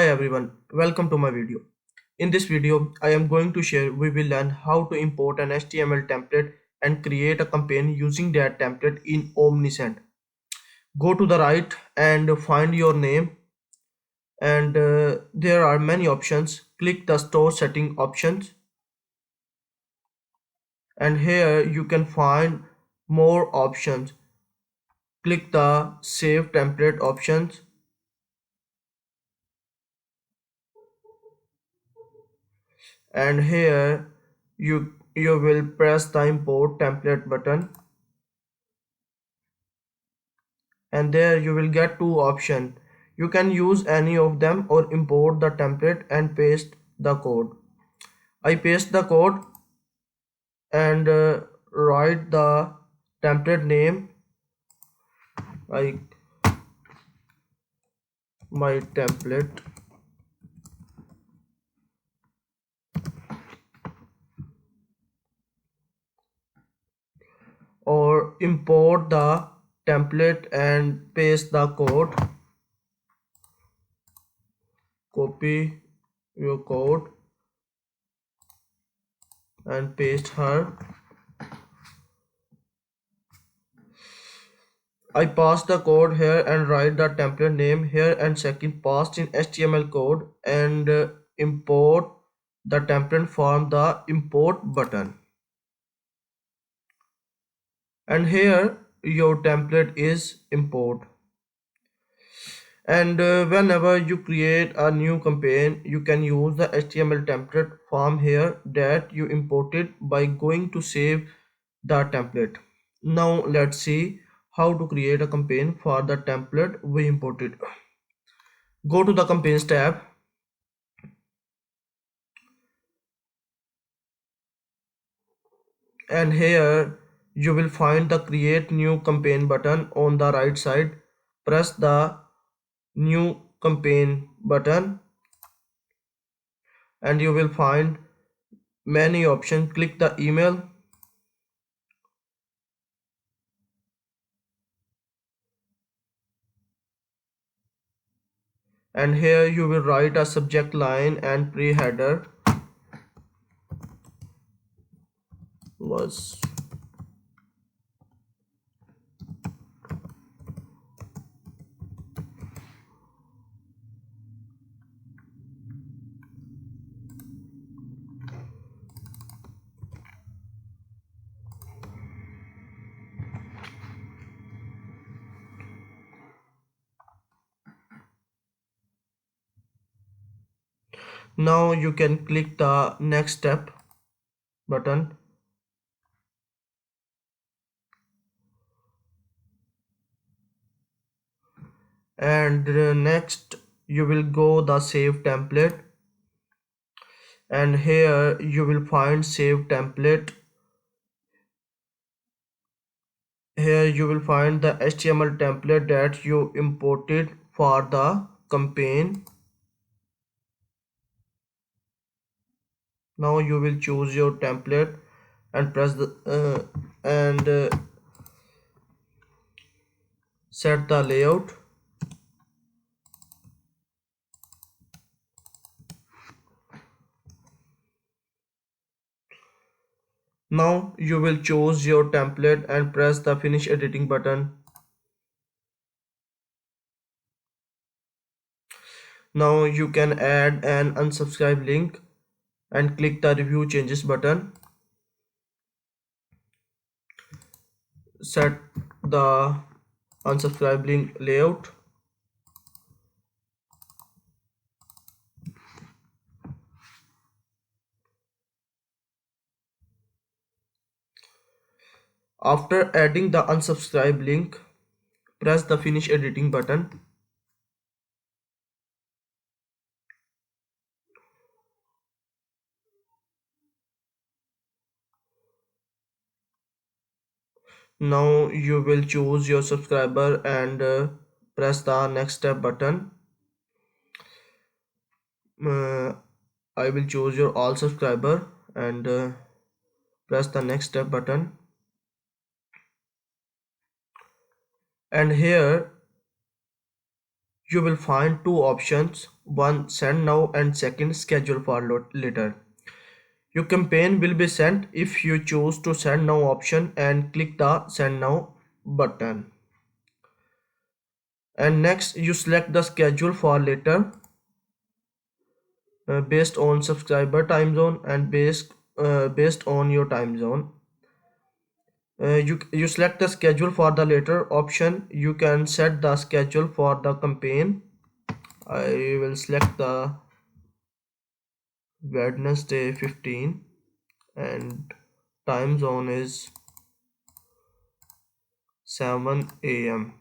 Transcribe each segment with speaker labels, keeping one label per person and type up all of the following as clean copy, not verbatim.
Speaker 1: Hi everyone, welcome to my video. In this video, I am going to share we will learn how to import an HTML template and create a campaign using that template in OmniSend. Go to the right and find your name and there are many options. Click the store setting options and here you can find more options. Click the save template options and here you will press the import template button and there you will get two options. You can use any of them or import the template and paste the code. I paste the code and write the template name like my template or import the template and paste the code. Copy your code and paste her. I pass the code here and write the template name here and second passed in HTML code and import the template from the import button. And here your template is import. And whenever you create a new campaign, you can use the HTML template from here that you imported by going to save the template. Now let's see how to create a campaign for the template we imported. Go to the campaigns tab and here you will find the create new campaign button on the right side. Press the new campaign button and you will find many options. Click the email and here you will write a subject line and pre-header was now you can click the next step button and next you will go the save template and here you will find save template. Here you will find the HTML template that you imported for the campaign. Now you will choose your template and press the and set the layout. Now you will choose your template and press the finish editing button. Now you can add an unsubscribe link and click the review changes button. Set the unsubscribe link layout. After adding the unsubscribe link, press the finish editing button. Now you will choose your subscriber and press the next step button. I will choose your all subscriber and press the next step button. And here you will find two options. one send now and second schedule for later. Your campaign will be sent if you choose to send now option and click the send now button. And next you select the schedule for later based on subscriber time zone and based on your time zone. You select the schedule for the later option. You can set the schedule for the campaign. I will select the Wednesday 15 and time zone is 7 a.m.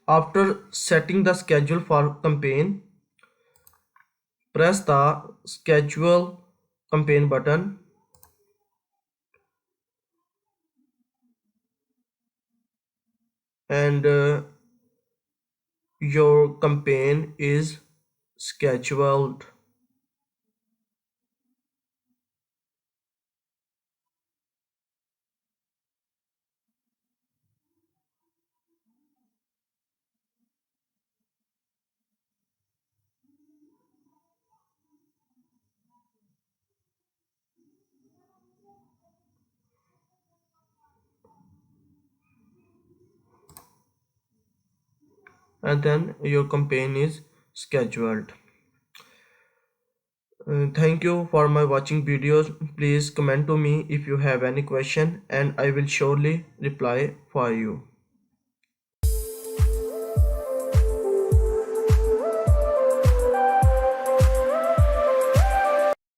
Speaker 1: After setting the schedule for campaign, press the schedule campaign button and your campaign is scheduled. And then your campaign is scheduled. Thank you for my watching videos. Please comment to me if you have any question and I will surely reply for you.